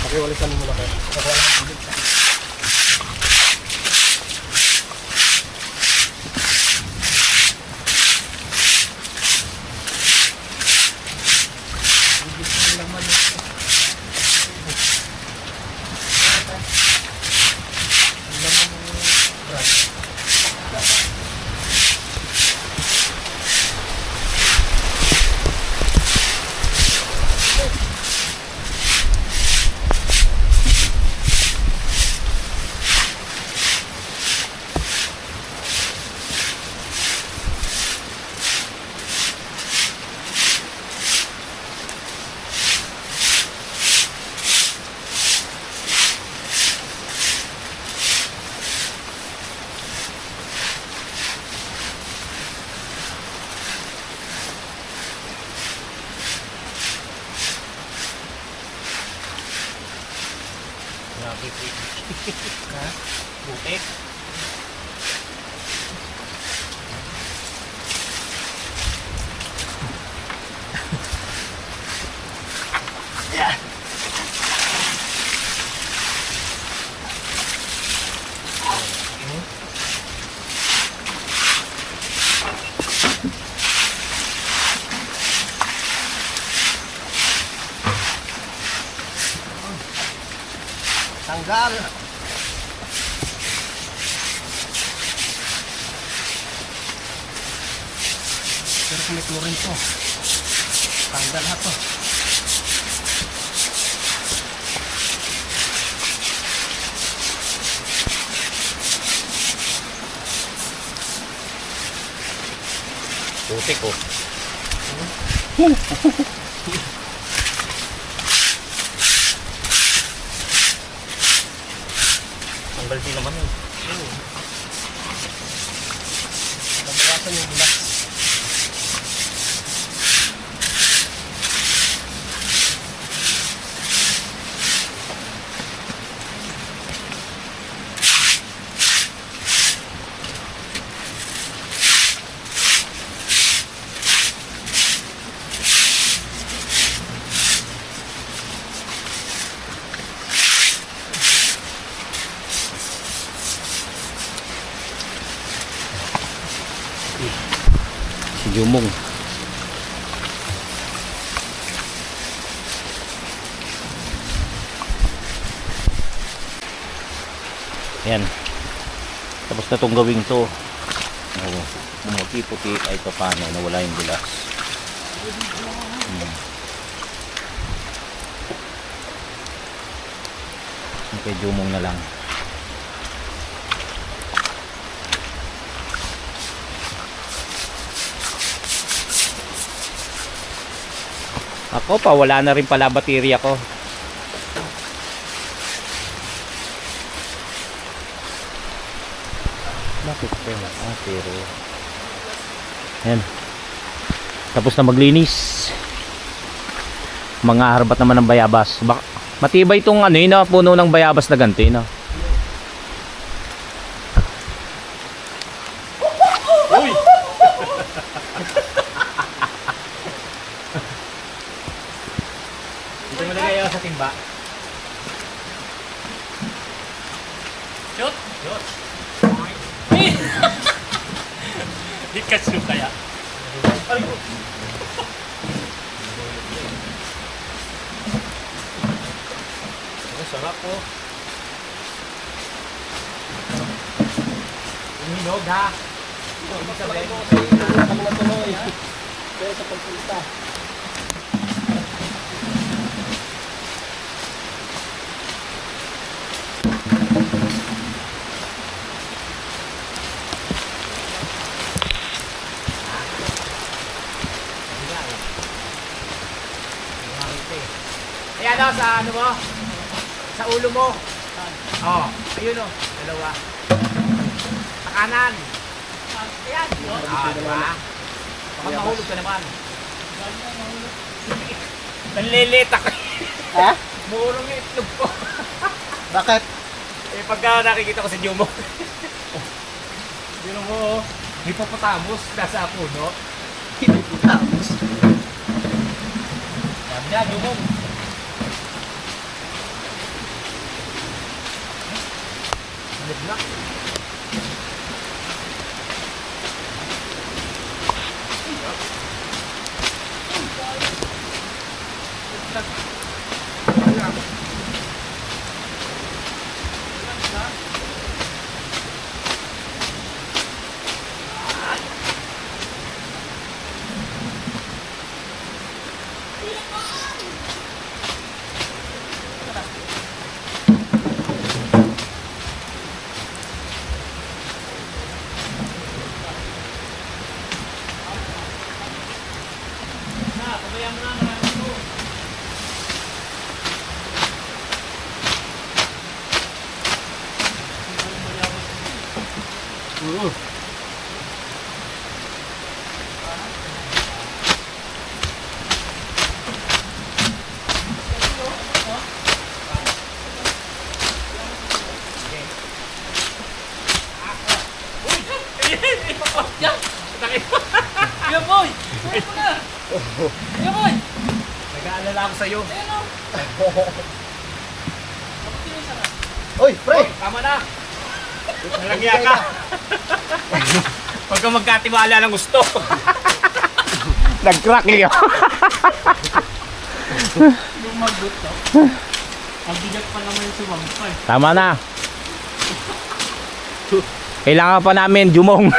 Pakiwalisan mo muna kayo. Ha? Butik? Yeah. Tanggal. Pero kung may chlorine to, tanggal ha to. Putik oh. Tanggal din naman yun. Nabawasan yung bulas. Si Jumong. Yan. Tapos na itong gawing to. Puti-puti ay ito paano. Nawala yung bulas. Okay, Jumong na lang. Ako pa, wala na rin pala baterya ko. Bakit ko? Pero yan. Tapos na maglinis. Mga harbat naman ng bayabas. Matibay itong ano yun, puno ng bayabas na ganti, no? Uy! Dito mo lagay sa timba. Shoot! Shoot! Pikachu kaya. Ay ko. Sarap po. Uminog ha. Ibig sabihin mo kami na tuloy ha. Kaya sa pagpunta. Ayan o, sa ano mo? Sa ulo mo. Oh, ayun o, dalawa. Sa kanan. Ayan. Diba? Baka mahulog ka naman. Nanlilitak. Ha? Muurong yung itlog ko. Bakit? Eh pagka nakikita ko si Jumo. Jumo mo. Hippopotamus nasa puno. Tapos. Sabi na, dumong. Alit na. Kuya Boy! Kuya mo na! Kuya Boy! Nag-aalala ako sa'yo. Ayan o! Oy, pre! Tama na. Nalagya ka. Pagka magkatiwala ng gusto. Nag-crack niya. Yung magot to. Ang bigat pa naman yung sumampa eh. Tama na. Kailangan pa namin jumong. Ito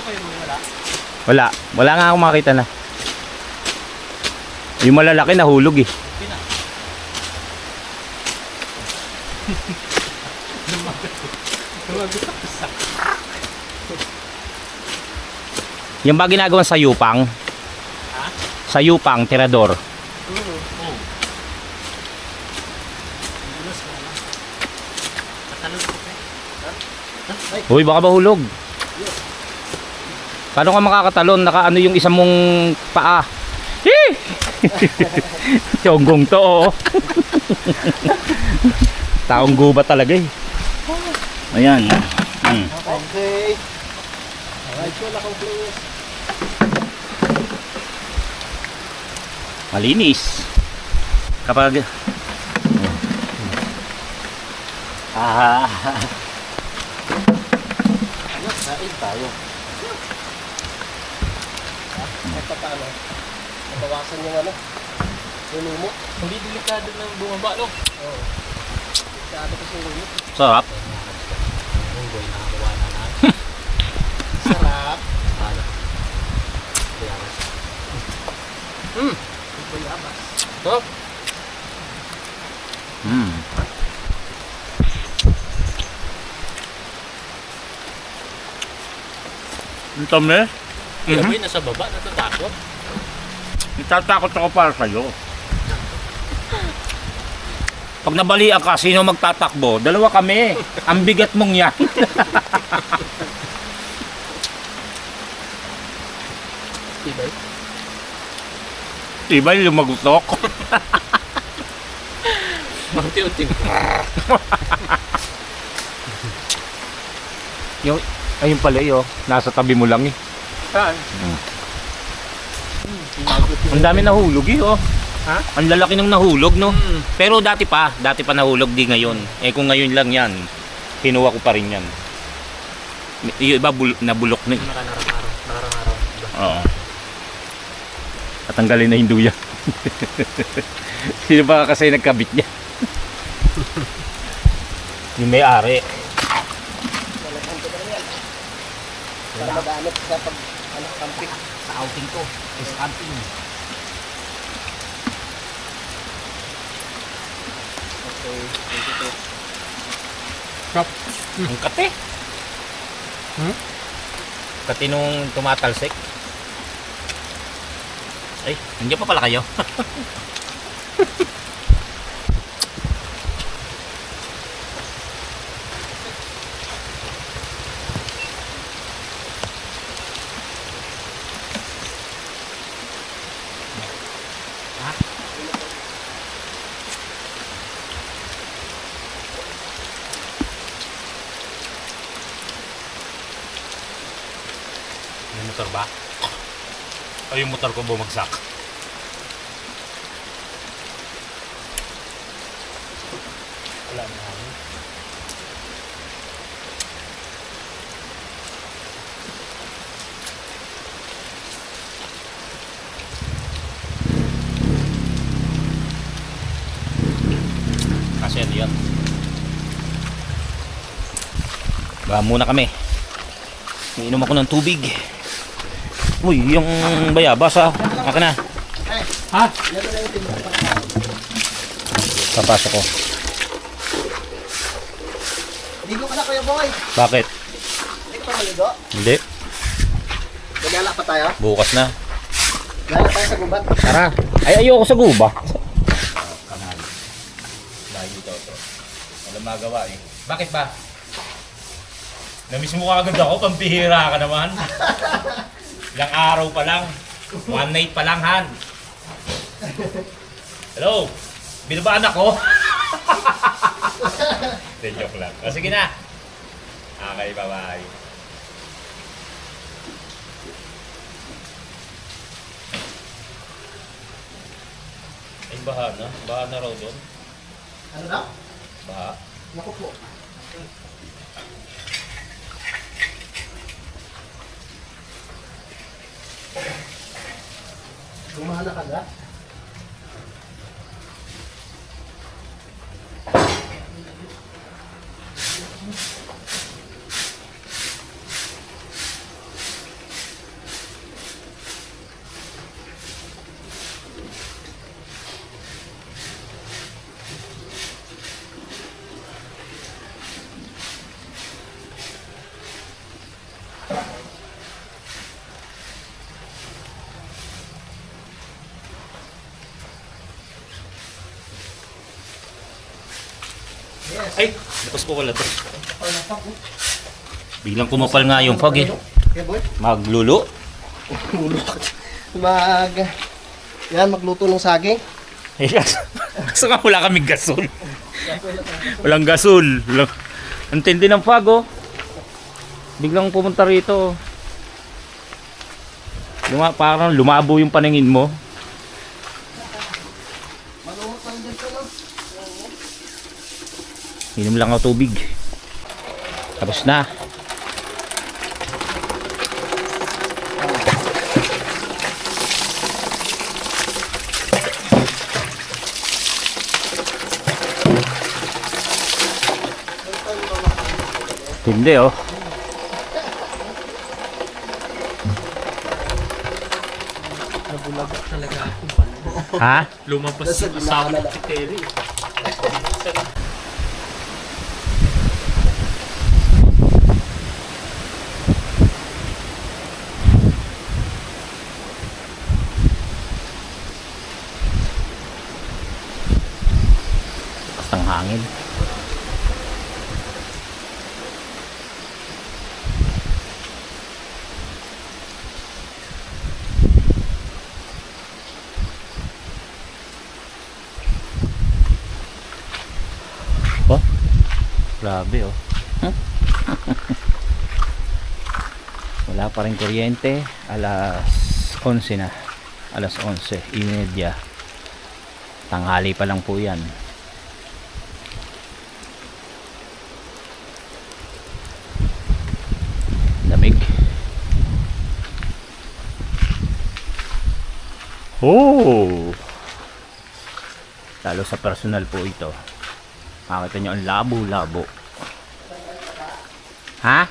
kayo mo wala? Wala. Wala nga akong makita na. Yung malalaki nahulog eh. Pina. Lumagot ako sa... Yung ba ginagawa sa yupang? Ha? Sa yupang, tirador. Oo. Oh. Ulos ka na. Katalog ko eh. Uy, baka mahulog. Paano ka makakatalon? Naka ano yung isang mong paa? Hee! Tiyonggong to, oo. Taong gubat talaga eh. Ayan. Okay. Alright, wala kang please. Malinis. Kapag... Ayos, kain tayo. At paano? Mabawasan yung ano? Yung lumo. Hindi delikado ng bumaba no? Oo. Masyado kasi yung lumo. Sarap. Unggoy, nakakuha na natin. Sarap. Ano? Bayabas. Bayabas. Sarap. Mm. Ang tami. Kuya Boy nasa baba, natatakot. Natatakot ako para sa'yo. Pag nabalian ka, sino magtatakbo? Dalawa kami. Ang bigat mong yan. Tibay. Iba'y lumagutok. Unti-unti. Yung, ayun pala yun. Nasa tabi mo lang eh. Saan? Ang dami nahulog eh oh. Ha? Ang lalaki ng nahulog no. Mm. Pero dati pa nahulog di ngayon. Eh kung ngayon lang yan, kinuha ko pa rin yan. Yung iba nabulok na. Nakarang-araw. Oo. Tatanggalin na hindu yan. Sino ba kasi nagkabit niya? Yung may-ari. Lalagyan ko na yan. Para magamit sa pag camping. Sa outing ko. Sa camping. Okay. Thank you. Crop. Ang kate. Kate nung tumatalsik. Ay, hindi pa pala kayo. ba? O yung motor ko bumagsak? Wala na. Kasi ano yun? Ba muna kami. Iinom ako ng tubig. Uy, yung bayabas ha. Akin na. Ha? Yan na yung tinutupad. Papasok ko. Ligo ka na, Kuya Boy. Bakit? Hindi ka pa maligo. Hindi. Gagala pa tayo. Bukas na. Gala tayo sa gubat. Tara. Ay, ayoko sa guba. Kanal. Dahil dito ito. Walang magawa eh. Bakit ba? Namiss mo kagad ako, pampihira ka naman. Ilang araw pa lang. One night pa lang, Han. Hello? Binabaan ako? Hindi, joke lang. O, sige na. Okay, bye-bye. Ay, baha na. Baha na raw doon. Ano daw? Baha. Naku po. Gumana ka ga? Ay! Tapos ko wala to. Biglang kumapal nga yung fog eh. Okay, boy. Maglulo. Yan, magluto ng saging. So nga wala kaming gasol. Walang gasol. Ang tindi ng fog oh. Biglang pumunta rito. Parang lumabo yung paningin mo. Malumot lang dyan ko, no? Inom lang ako tubig. Tapos na. Hindi oh. Nabulaga talaga ako. Ha? Lumabas Nasa sa asawa ginawa ng si Terry. Lakas ng hangin. Oh, grabe oh. Wala pa rin kuryente. Alas 11 na. Alas 11:30. Tanghali pa lang po yan. Lamig. Oh! Lalo sa personal po ito. Makita nyo ang labo-labo. Ha?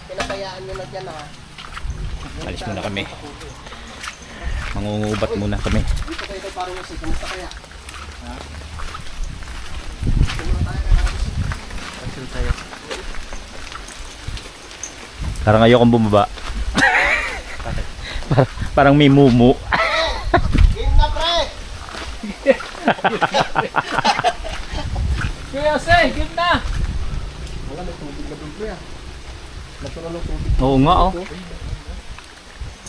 Pinakayaan nyo na dyan, ha? Alis muna kami. Mangungubat muna kami. Dito kayo parang nasi. Kamusta kaya? Parang ayokong bumaba. Parang may mumu. Game na, pre! Kuya Say, give na! Wala, may tubig na doon, pre, ah. Natural ng tubig. Oo nga oh.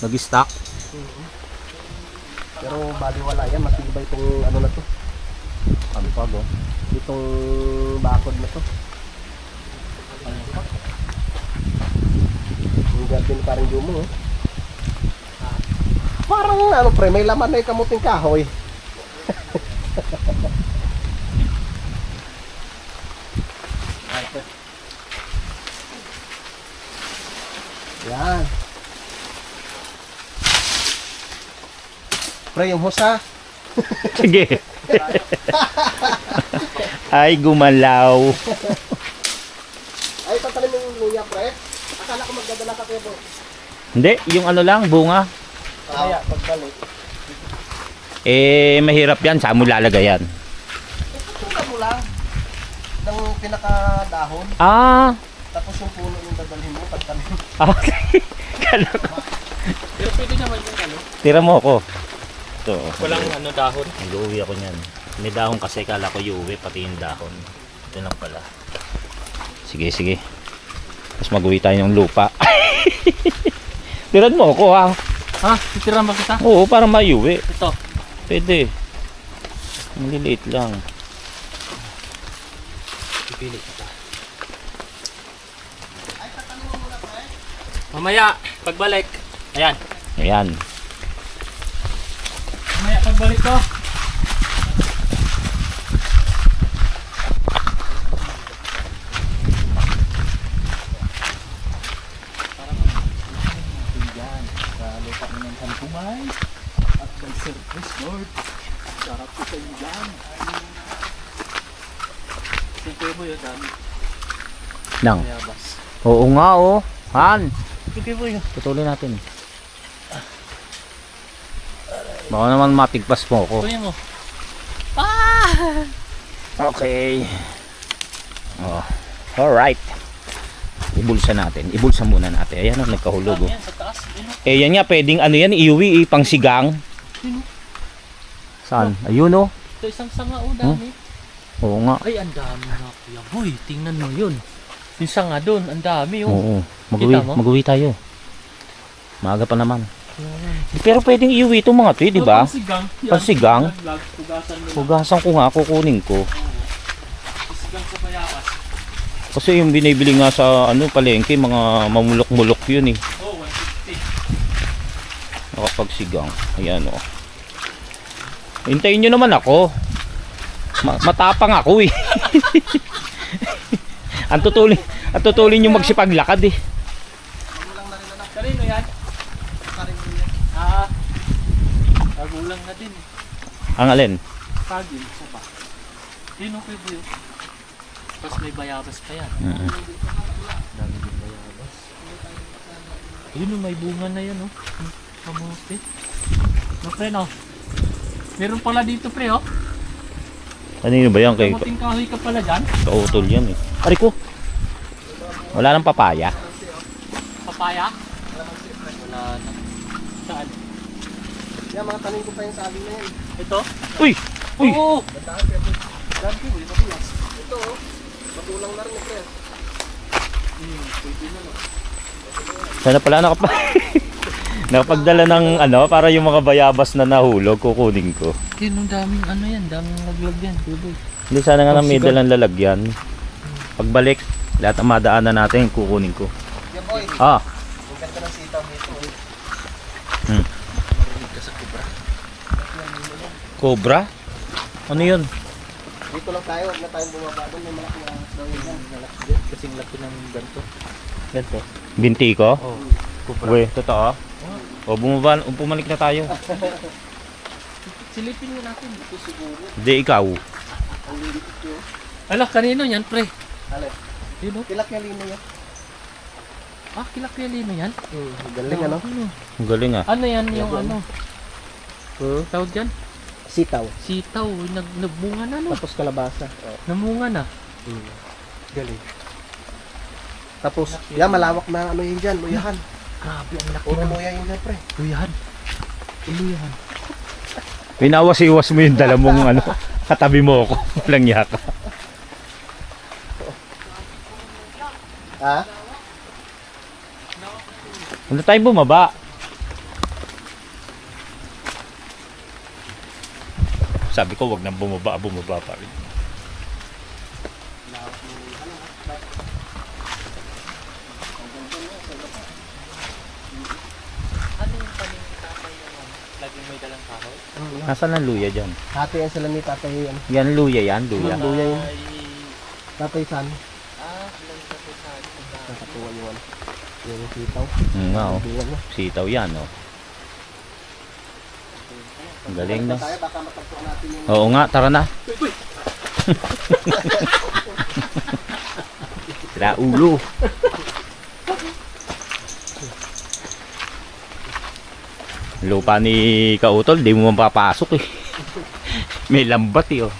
Nag-stock. Pero baliwala yan, matibay itong ano na to. Ano pa go? Itong bakod na to. Yung garden parang gumo oh. Parang ano pre, may laman na yung kamuting kahoy. Yan. Pre, yung hosa. Sige. Ay, gumalaw. Ay, tatalim mo yung luya, pre. Akala ko magdadala ka kayo, bro. Hindi, yung ano lang, bunga. Kaya, pagbalik. Eh, mahirap yan. Saan mo lalagay yan? Suka mo lang. Ng pinakadahon. Ah. Tapos yung puno yung dadalhin mo, pagtalim. Okay. Kala ko. Pero pwede naman yung ano. Tira mo ako. Ito. Walang ano dahon. Nag-uwi ako niyan. May dahon kasi kala ko iuwi, pati yung dahon. Ito lang pala. Sige, sige. Tapos mag-uwi tayo ng lupa. Tiran mo ako ha. Ha? Titira mo kita? Oo, para maiuwi. Ito. Pwede. Maliliit lang. Pipili kita. Mamaya, pagbalik. Ayan. Ayan. Mamaya pagbalik ko. Nang. Oo nga oh. Han. Putulin natin. Baka naman matigpas mo ako. Kuya mo. Okay. Oh. Alright. Ibulsa natin. Ibulsa muna natin. Ayan oh, nagkahulog oh. Yan sa taas. Yun, oh. Eh yan nga, pwedeng ano yan, iuwi, pang sigang. Saan? Ayun oh. Ito isang sanga o dami. Oo nga. Ay, ang dami na kuya. Boy, tingnan mo yun. Yung sanga doon, ang dami oh. Oo. Mag-uwi, Kita mo? mag-uwi tayo. Maaga pa naman. Pero pwedeng iuwi itong mga to, di ba? Pansigang. Pansigang? Pugasan mo. Hugasan ko nga, kukunin ko. Pansigang sa bayakas. Kasi yung binibili nga sa ano palengke, mga mamulok-mulok yun eh. Oh, 150. Nakapagsigang. Ayan o. Hintayin nyo naman ako. Matapang ako eh. ang tutulin yung magsipaglakad eh. Kanino yan? Kagulang na din. Ang alin? Kagil, isa pa. Yun okay po yun. Tapos may bayabas pa yan. Dami din bayabas. Ayun oh, may bunga na yan oh. Kamuti. No, pre no? Meron pala dito pre oh. Kanino ba yan? Kay Kamuting kahoy ka pala dyan. kautol yan eh. Ari ko. Wala nang papaya. Papaya? Wala na. Saan? Yan, mga tanim ko pa yung sabi na yan. Ito? Uy! Uy! Oo! Dami ko, yung matilas. Ito oh, matulang na rin eh, pre. Pwede na no. Sana pala nakapagdala ng ano para yung mga bayabas na nahulog kukunin ko. Yun, ang daming ano yan, daming laglag yan. Hindi sana nga may dalang lalagyan. Pagbalik, lahat ang madaanan natin kukunin ko. Yeah boy, Ah, ang ganda ng sitaw dito. hmm. Cobra? Ano yun? Dito lang tayo, huwag na tayong bumaba doon. May malaki na daw yun. Kasing laki ng ganito. Ganito? Binti ko? Oo. Uwe, totoo? O bumaba, pumalik na tayo. Silipin mo natin dito siguro. Hindi, ikaw. Ang lilit yun. Ala, kanino yan pre? Alin? Yun o. Kilak yung lino yan. Ah, kilakilino yan? Galing ano? Ang galing ah. Ano yan yung ano? Tawag dyan? Sitaw. Sitaw. Nagbunga na no? Tapos kalabasa. Namunga na. Galing. Tapos, yan malawak na ano yun dyan, luyahan. Grabe, ang laki Puro ng luya yun dyan, pre. luyahan. Luyahan. Pinawas-iwas mo yung dala mong ano, katabi mo ako. Walang yaka. Ha? Ano tayo bumaba? Sabi ko wag nang bumaba pa rin. Ano yung tanim ni tatay yung laging may dalang kahoy? Nasaan ang luya dyan? Hati yan sila ni tatay yan. Yan luya yan, luya. Luya yun. Ay, Tatay San. lang sa kusali. Nakatuwa yun. Yung sitaw. Nga oh. Bunga niya. Sitaw yan oh. Ang galing no. Tayo, baka matagpuan natin yung... Oo nga, tara na. Sira ulo. Lupa ni Kautol, di mo mapapasok eh. May lambat eh oh.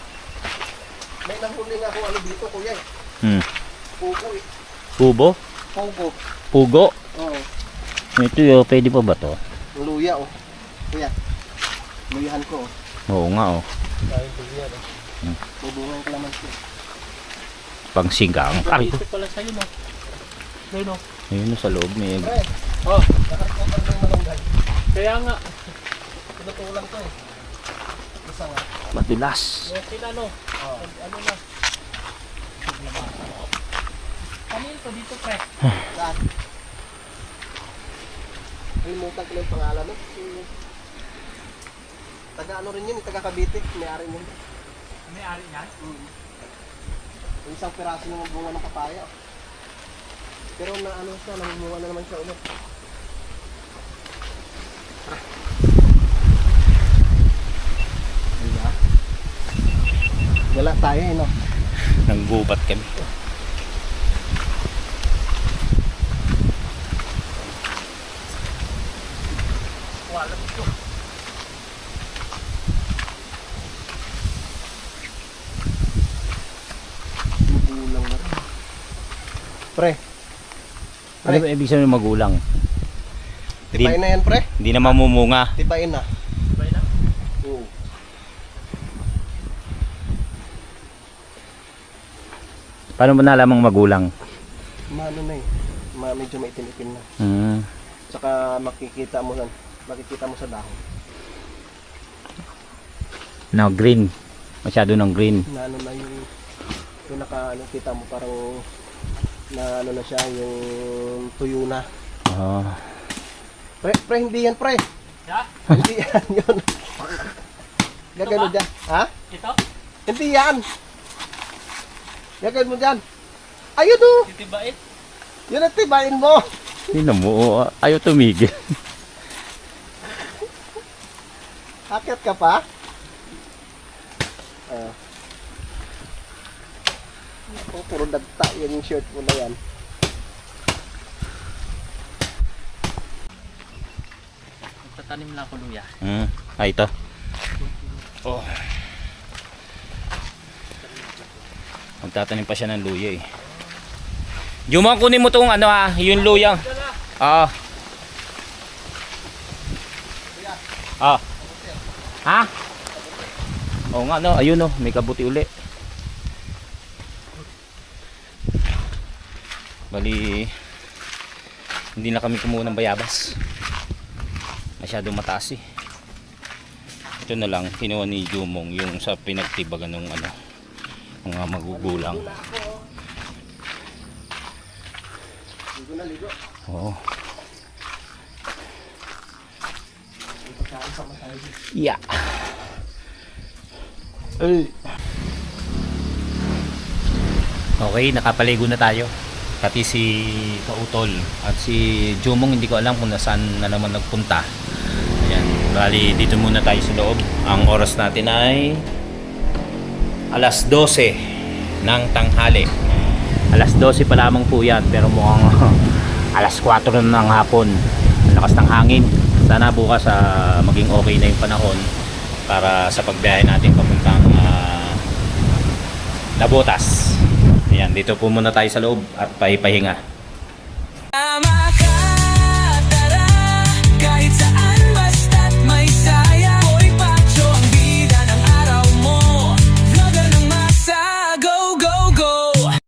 May nahuli nga kung ano dito, kuya eh. Pugo eh. Pubo? Pugo. Pugo? Oo. Ito yun, pwede pa ba to? Luya oh. Kuya. Luyahan ko oh. Oo nga oh. Dahil luya oh. May bunga yung kalamansi. Pang sigang. Ay, Ito pala sa'yo no. Ayun no. ayun sa loob may Pre, Oh, nakarikopan mo yung malunggay. kaya nga. Pinutulang to eh. Isa nga. madulas. Okay na no. Ano na. Kanino to dito pre? Saan? Kalimutan ko lang yung pangalan no. Taga ano rin yun, taga Cavite. May-ari yun. May-ari niyan? Yung isang piraso ng bunga ng papaya. Pero na ano siya, namumunga na naman siya ulit. Diba? Wala tayo eh, no? Nanggubat kami. Wala ito. Magulang na rin. Pre, Ano ba ibig sabihin ng magulang? tipain na yan pre. Hindi na mamumunga. Tipain na. Sabay na. Oo. Paano mo nalamang magulang? Maano na eh. Medyo maitim-itim na. Tsaka makikita mo sa dahon. No, green. Masyado ng green. Na ano na yung ano, kita mo parang na ano na siya, yung tuyo na. Oh. Pre, hindi yan pre. Ya? Hindi yan yun. Gagano ba? dyan. Ha? Ito? Hindi yan. Gagano mo dyan. Ayun o. Titibain? Yun ang tibain mo. Sino mo? Ayaw tumigil. Akit ka pa? Oh, puro dagta yung shirt mo na yan. Magtatanim lang ako luya. Ito. Oh. Magtatanim pa siya ng luya eh. Juma, kunin mo tong ano yung luyang. Ah. Ah. Ha? Oo nga no, ayun no, may kabuti uli. Bali, hindi na kami kumuha ng bayabas. Masyadong mataas eh. Ito na lang, kinuha ni Jumong yung sa pinagtibagan ng ano, mga magugulang. Ligo na ligo. Oo. Yeah. Okay, nakapaligo na tayo. Pati si Kautol at si Jumong, hindi ko alam kung nasaan na naman nagpunta. Ayan, bali dito muna tayo sa loob. Ang oras natin ay alas 12 ng tanghali. Alas 12 pa lamang po yan, pero mukhang alas 4 na ng hapon. Ang lakas ng hangin. Sana bukas maging okay na yung panahon para sa pagbiyahe natin papuntang Nabotas. Ayan, dito po muna tayo sa loob at pahipahinga.